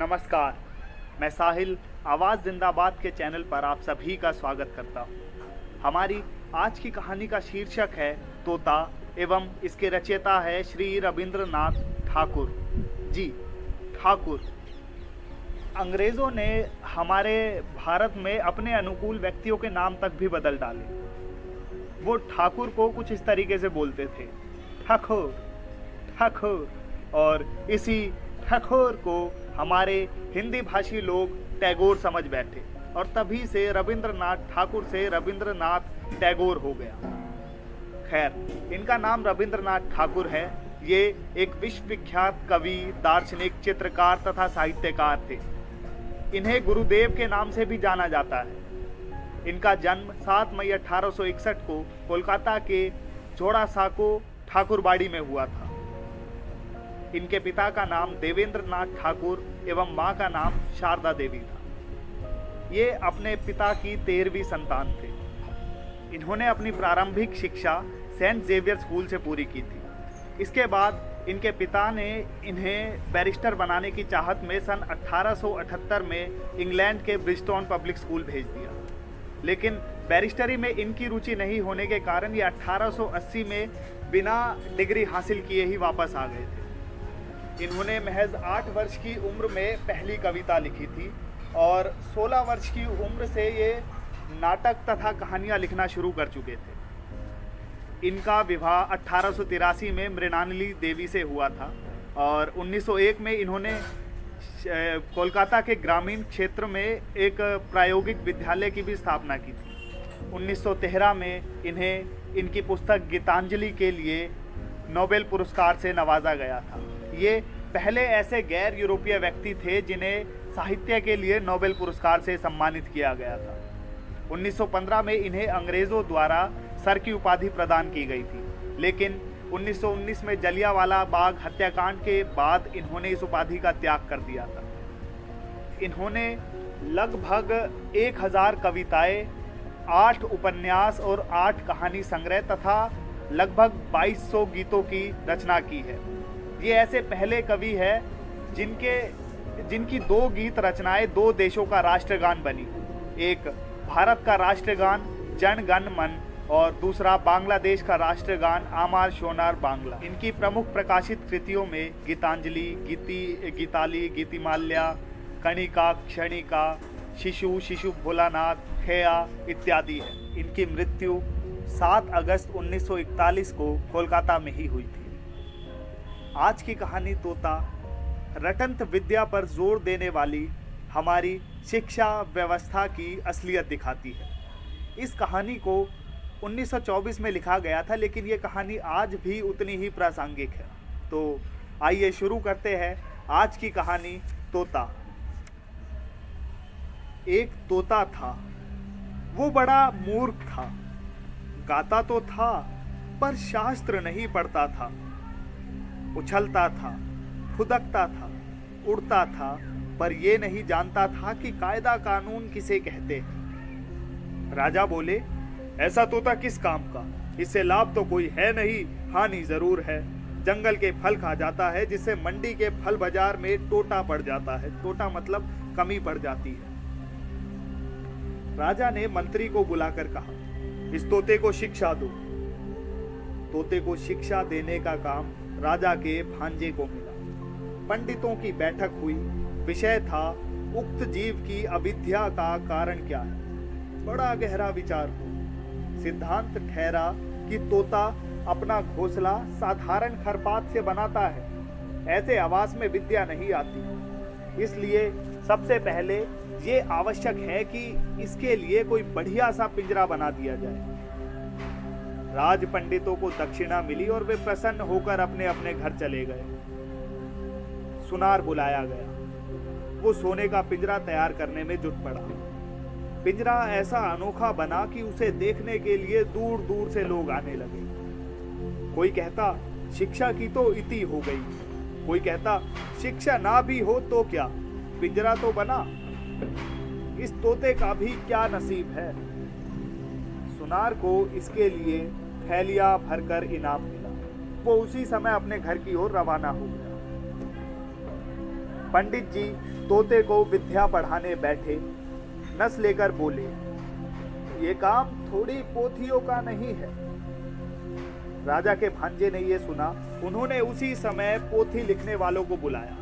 नमस्कार, मैं साहिल आवाज़ जिंदाबाद के चैनल पर आप सभी का स्वागत करता हूँ। हमारी आज की कहानी का शीर्षक है तोता एवं इसके रचयिता है श्री रविंद्रनाथ ठाकुर। जी, ठाकुर। अंग्रेज़ों ने हमारे भारत में अपने अनुकूल व्यक्तियों के नाम तक भी बदल डाले। वो ठाकुर को कुछ इस तरीके से बोलते थे, ठाकुर ठाकुर, और इसी ठाकुर को हमारे हिंदी भाषी लोग टैगोर समझ बैठे और तभी से रविंद्रनाथ ठाकुर से रविंद्रनाथ टैगोर हो गया। खैर, इनका नाम रविंद्रनाथ ठाकुर है। ये एक विश्वविख्यात कवि, दार्शनिक, चित्रकार तथा साहित्यकार थे। इन्हें गुरुदेव के नाम से भी जाना जाता है। इनका जन्म 7 मई 1861 को कोलकाता के जोड़ासांको ठाकुरबाड़ी में हुआ था। इनके पिता का नाम देवेंद्रनाथ ठाकुर एवं मां का नाम शारदा देवी था। ये अपने पिता की 13वीं संतान थे। इन्होंने अपनी प्रारंभिक शिक्षा सेंट जेवियर स्कूल से पूरी की थी। इसके बाद इनके पिता ने इन्हें बैरिस्टर बनाने की चाहत में सन 1878 में इंग्लैंड के ब्रिस्टॉन पब्लिक स्कूल भेज दिया, लेकिन बैरिस्टरी में इनकी रुचि नहीं होने के कारण ये 1880 में बिना डिग्री हासिल किए ही वापस आ गए थे। इन्होंने महज 8 वर्ष की उम्र में पहली कविता लिखी थी और 16 वर्ष की उम्र से ये नाटक तथा कहानियाँ लिखना शुरू कर चुके थे। इनका विवाह 1883 में मृणालिनी देवी से हुआ था और 1901 में इन्होंने कोलकाता के ग्रामीण क्षेत्र में एक प्रायोगिक विद्यालय की भी स्थापना की थी। 1913 में इन्हें इनकी पुस्तक गीतांजलि के लिए नोबेल पुरस्कार से नवाजा गया था। ये पहले ऐसे गैर यूरोपीय व्यक्ति थे जिन्हें साहित्य के लिए नोबेल पुरस्कार से सम्मानित किया गया था। 1915 में इन्हें अंग्रेज़ों द्वारा सर की उपाधि प्रदान की गई थी, लेकिन 1919 में जलियांवाला बाग हत्याकांड के बाद इन्होंने इस उपाधि का त्याग कर दिया था। इन्होंने लगभग 1000 कविताएं, 8 उपन्यास और 8 कहानी संग्रह तथा लगभग 2200 गीतों की रचना की है। ये ऐसे पहले कवि हैं जिनकी 2 गीत रचनाएं 2 देशों का राष्ट्रगान बनी। एक भारत का राष्ट्रगान जन गण मन और दूसरा बांग्लादेश का राष्ट्रगान आमार सोनार बांग्ला। इनकी प्रमुख प्रकाशित कृतियों में गीतांजलि, गीताली, गीतिमाल्या, कणिका, क्षणिका, शिशु, शिशु भोलानाथ, खेया इत्यादि है। इनकी मृत्यु 7 अगस्त 1941 को कोलकाता में ही हुई थी। आज की कहानी तोता रटंत विद्या पर जोर देने वाली हमारी शिक्षा व्यवस्था की असलियत दिखाती है। इस कहानी को 1924 में लिखा गया था, लेकिन ये कहानी आज भी उतनी ही प्रासंगिक है। तो आइए शुरू करते हैं आज की कहानी तोता। एक तोता था, वो बड़ा मूर्ख था। गाता तो था पर शास्त्र नहीं पढ़ता था। उछलता था, फुदकता था, उड़ता था, पर ये नहीं जानता था कि कायदा कानून किसे कहते हैं। राजा बोले, ऐसा तोता किस काम का? इससे लाभ तो कोई है नहीं, हानि जरूर है। जंगल के फल खा जाता है, जिससे मंडी के फल बाजार में टोटा पड़ जाता है। टोटा मतलब कमी पड़ जाती है। राजा ने मंत्री को बुलाकर कहा, इस तोते को शिक्षा दो। तोते को शिक्षा देने का काम राजा के भांजे को मिला। पंडितों की बैठक हुई। विषय था उक्त जीव की अविद्या का कारण क्या है। बड़ा गहरा विचार हुआ। सिद्धांत ठहरा कि तोता अपना घोंसला साधारण खरपात से बनाता है। ऐसे आवास में विद्या नहीं आती। इसलिए सबसे पहले ये आवश्यक है कि इसके लिए कोई बढ़िया सा पिंजरा बना दिया जाए। राज पंडितों को दक्षिणा मिली और वे प्रसन्न होकर अपने अपने घर चले गए। सुनार बुलाया गया। वो सोने का पिंजरा तैयार करने में जुट पड़ा। पिंजरा ऐसा अनोखा बना कि उसे देखने के लिए दूर दूर से लोग आने लगे। कोई कहता शिक्षा की तो इति हो गई, कोई कहता शिक्षा ना भी हो तो क्या, पिंजरा तो बना। इस तोते का भी क्या नसीब है। सुनार को इसके लिए थैलियां भरकर इनाम मिला। वो उसी समय अपने घर की ओर रवाना हो गया। पंडित जी तोते को विद्या पढ़ाने बैठे, नस लेकर बोले, ये काम थोड़ी पोथियों का नहीं है। राजा के भांजे ने ये सुना। उन्होंने उसी समय पोथी लिखने वालों को बुलाया।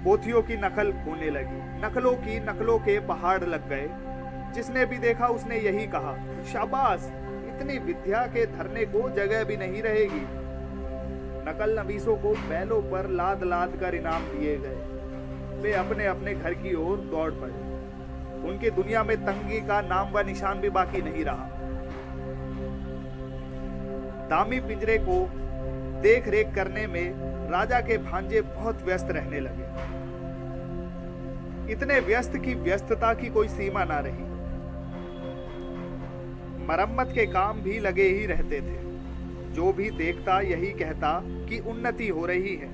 पोथियों की नकल होने लगी। नकलों के पहाड़ लग गए। जिसने भी देखा उसने यही कहा, शाबाश, इतनी विद्या के धरने को जगह भी नहीं रहेगी। नकल नवीसों को बैलों पर लाद लाद कर इनाम दिए गए। वे अपने अपने घर की ओर दौड़ पड़े। उनकी दुनिया में तंगी का नाम व निशान भी बाकी नहीं रहा। दामी पिंजरे को देख रेख करने में राजा के भांजे बहुत व्यस्त रहने लगे। इतने व्यस्त की व्यस्तता की कोई सीमा ना रही। मरम्मत के काम भी लगे ही रहते थे। जो भी देखता यही कहता कि उन्नति हो रही है।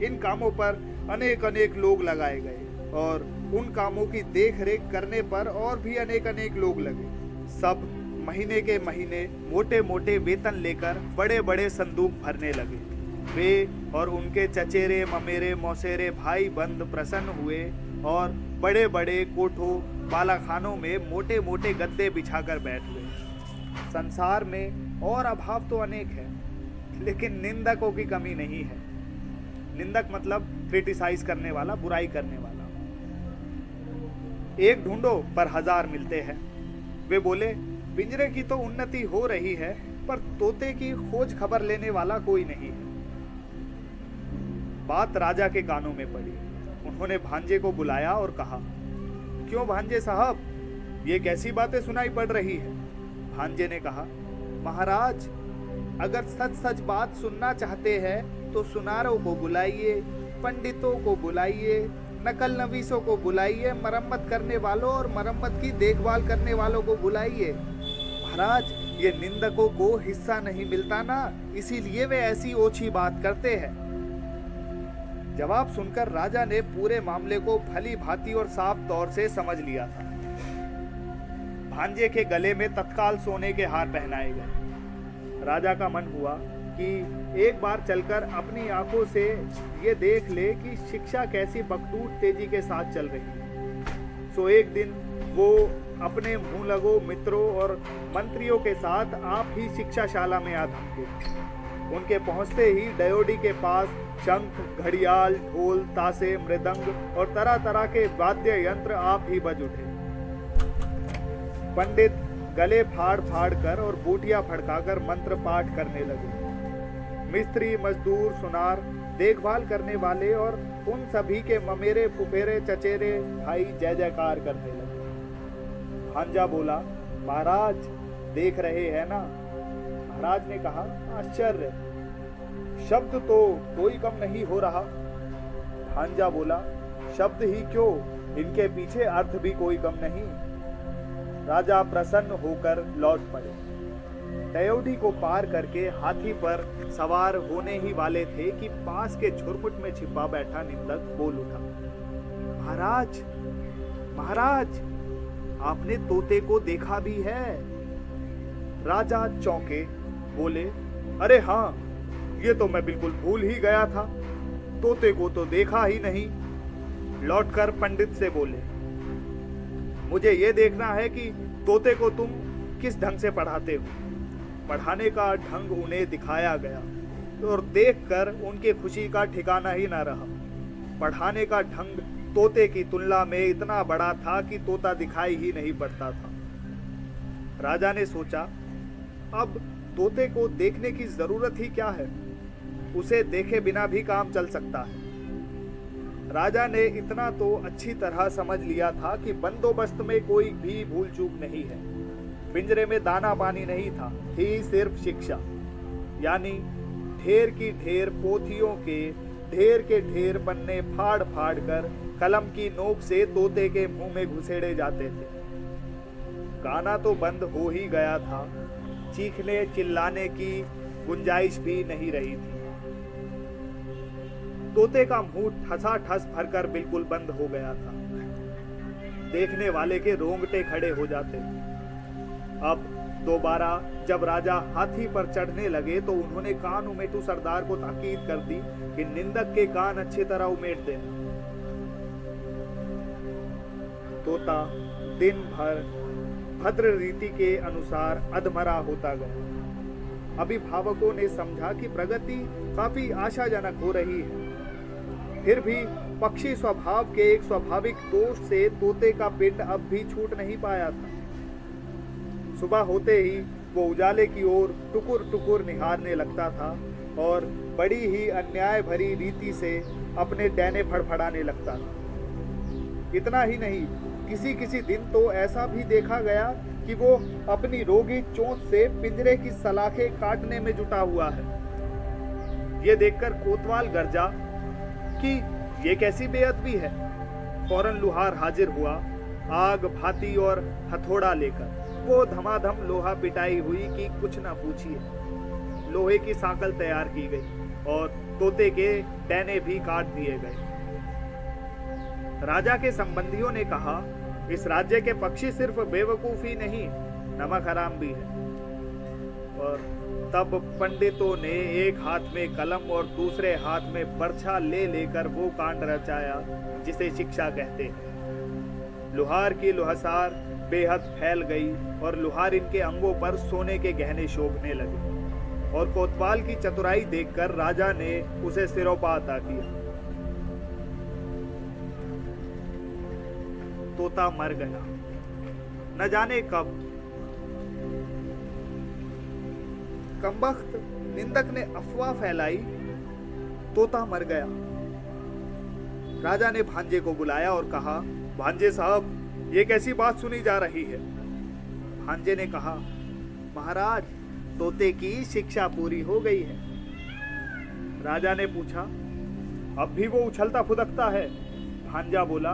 इन कामों पर अनेक अनेक लोग लगाए गए और उन कामों की देख रेख करने पर और भी अनेक अनेक लोग लगे। सब महीने के महीने मोटे मोटे वेतन लेकर बड़े बड़े संदूक भरने लगे। वे और उनके चचेरे ममेरे मौसेरे भाई बंद प्रसन्न हुए और बड़े बड़े कोठों बालाखानों में मोटे मोटे गद्दे बिछाकर बैठ गए। संसार में और अभाव तो अनेक है, लेकिन निंदकों की कमी नहीं है। निंदक मतलब क्रिटिसाइज करने वाला, बुराई करने वाला। एक ढूंढो पर हजार मिलते हैं। वे बोले, पिंजरे की तो उन्नति हो रही है, पर तोते की खोज खबर लेने वाला कोई नहीं है। बात राजा के कानों में पड़ी। उन्होंने भांजे को बुलाया और कहा, क्यों भांजे साहब, ये कैसी बातें सुनाई पड़ रही है? भांजे ने कहा, महाराज, अगर सच सच बात सुनना चाहते हैं तो सुनारों को बुलाइए, पंडितों को बुलाइए, नकल नवीसों को बुलाइए, मरम्मत करने वालों और मरम्मत की देखभाल करने वालों को बुलाइए। महाराज, ये निंदकों को हिस्सा नहीं मिलता ना, इसीलिए वे ऐसी ओछी बात करते हैं। जवाब सुनकर राजा ने पूरे मामले को भली भांति और साफ तौर से समझ लिया था। भांजे के गले में तत्काल सोने के हार पहनाए गए। राजा का मन हुआ कि एक बार चलकर अपनी आंखों से ये देख ले कि शिक्षा कैसी बखतूट तेजी के साथ चल रही है। सो एक दिन वो अपने मुंह लगो मित्रों और मंत्रियों के साथ आप ही शिक्षाशाला में आ धमके। उनके पहुंचते ही डयोडी के पास शंख, घड़ियाल, ढोल, तासे, मृदंग और तरह तरह के वाद्य यंत्र आप ही बज उठे। पंडित गले फाड़ फाड़ कर और बूटियां फड़काकर मंत्र पाठ करने लगे। मिस्त्री, मजदूर, सुनार, देखभाल करने वाले और उन सभी के ममेरे, फुफेरे, चचेरे भाई जय जयकार करने लगे। भांजा बोला, महाराज देख रहे हैं ना? महाराज ने कहा, आश्चर्य, शब्द तो कोई कम नहीं हो रहा। भांजा बोला, शब्द ही क्यों, इनके पीछे अर्थ भी कोई कम नहीं। राजा प्रसन्न होकर लौट पड़े। डयोडी को पार करके हाथी पर सवार होने ही वाले थे कि पास के झुरमुट में छिपा बैठा निंदक बोल उठा, महाराज, महाराज, आपने तोते को देखा भी है? राजा चौंके, बोले, अरे हाँ, ये तो मैं बिल्कुल भूल ही गया था, तोते को तो देखा ही नहीं। लौटकर पंडित से बोले, मुझे ये देखना है कि तोते को तुम किस ढंग से पढ़ाते हो। पढ़ाने का ढंग उन्हें दिखाया गया और देखकर उनकी खुशी का ठिकाना ही ना रहा। पढ़ाने का ढंग तोते की तुलना में इतना बड़ा था कि तोता दिखाई ही नहीं पड़ता था। राजा ने सोचा, अब तोते को देखने की जरूरत ही क्या है, उसे देखे बिना भी काम चल सकता है। राजा ने इतना तो अच्छी तरह समझ लिया था कि बंदोबस्त में कोई भी भूल चूक नहीं है। पिंजरे में दाना पानी नहीं था, थी सिर्फ शिक्षा, यानी ढेर की ढेर पोथियों के ढेर पन्ने फाड़ फाड़ कर कलम की नोक से तोते के मुंह में घुसेड़े जाते थे। गाना तो बंद हो ही गया था, चीखने चिल्लाने की गुंजाइश भी नहीं रही थी। तोते का मुंह ठसाठस भरकर बिल्कुल बंद हो गया था। देखने वाले के रोंगटे खड़े हो जाते। अब दोबारा जब राजा हाथी पर चढ़ने लगे तो उन्होंने कान उमेटू सरदार को ताकीद कर दी कि निंदक के कान अच्छी तरह उमेट देना। तोता दिन भर भद्र रीति के अनुसार अधमरा होता गया। अभिभावकों ने समझा कि प्रगति काफी आशाजनक हो रही है, फिर भी पक्षी स्वभाव के एक स्वाभाविक दोष से तोते का पिंड अब भी छूट नहीं पाया था। सुबह होते ही वो उजाले की ओर टुकुर टुकुर निहारने लगता था और बड़ी ही अन्याय भरी रीति से अपने डैने फड़फड़ाने लगता था। इतना ही नहीं, किसी किसी दिन तो ऐसा भी देखा गया कि वो अपनी रोगी चोंच से पिंजरे की सलाखें काटने में जुटा हुआ है। ये देखकर कोतवाल गरजा कि ये कैसी बेअदबी है। फौरन लुहार हाजिर हुआ, आग भाती और हथौड़ा लेकर। वो धमाधम लोहा पिटाई हुई कि कुछ ना पूछिए। लोहे की सांकल तैयार की गई और तोते के डैने भी काट दिए गए। राजा के संबंधियों ने कहा, इस राज्य के पक्षी सिर्फ बेवकूफी नहीं, नमक हराम भी है। और तब पंडितों ने एक हाथ में कलम और दूसरे हाथ में बर्छा ले लेकर वो कांड रचाया जिसे शिक्षा कहते हैं। लुहार की लुहसार बेहद फैल गई और लुहार इनके अंगों पर सोने के गहने शोभने लगे और कोतवाल की चतुराई देखकर राजा ने उसे सिरोपा अता किया। तोता मर गया। न जाने कब। कमबख्त निंदक ने अफवाह फैलाई, तोता मर गया। राजा ने भांजे को बुलाया और कहा, भांजे साहब, ये कैसी बात सुनी जा रही है? भांजे ने कहा, महाराज, तोते की शिक्षा पूरी हो गई है। राजा ने पूछा, अब भी वो उछलता फुदकता है? भांजा बोला,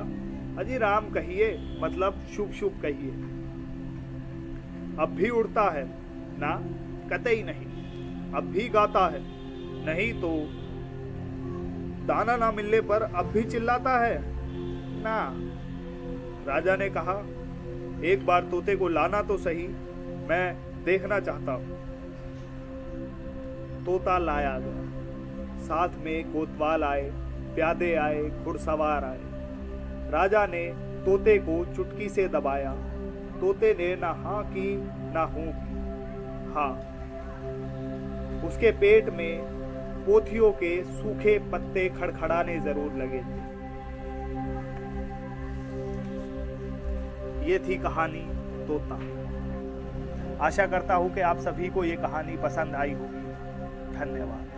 अजी राम कहिए, मतलब शुभ शुभ कहिए। अब भी उड़ता है? ना, कतई नहीं। अब भी गाता है? नहीं तो। दाना ना मिलने पर अब भी चिल्लाता है? ना। राजा ने कहा, एक बार तोते को लाना तो सही, मैं देखना चाहता हूं। तोता लाया गया। साथ में कोतवाल आए, प्यादे आए, घुड़सवार आए। राजा ने तोते को चुटकी से दबाया। तोते ने ना हाँ की ना हूं की। हाँ, उसके पेट में पोथियों के सूखे पत्ते खड़खड़ाने जरूर लगे थे। ये थी कहानी तोता। आशा करता हूं कि आप सभी को ये कहानी पसंद आई होगी। धन्यवाद।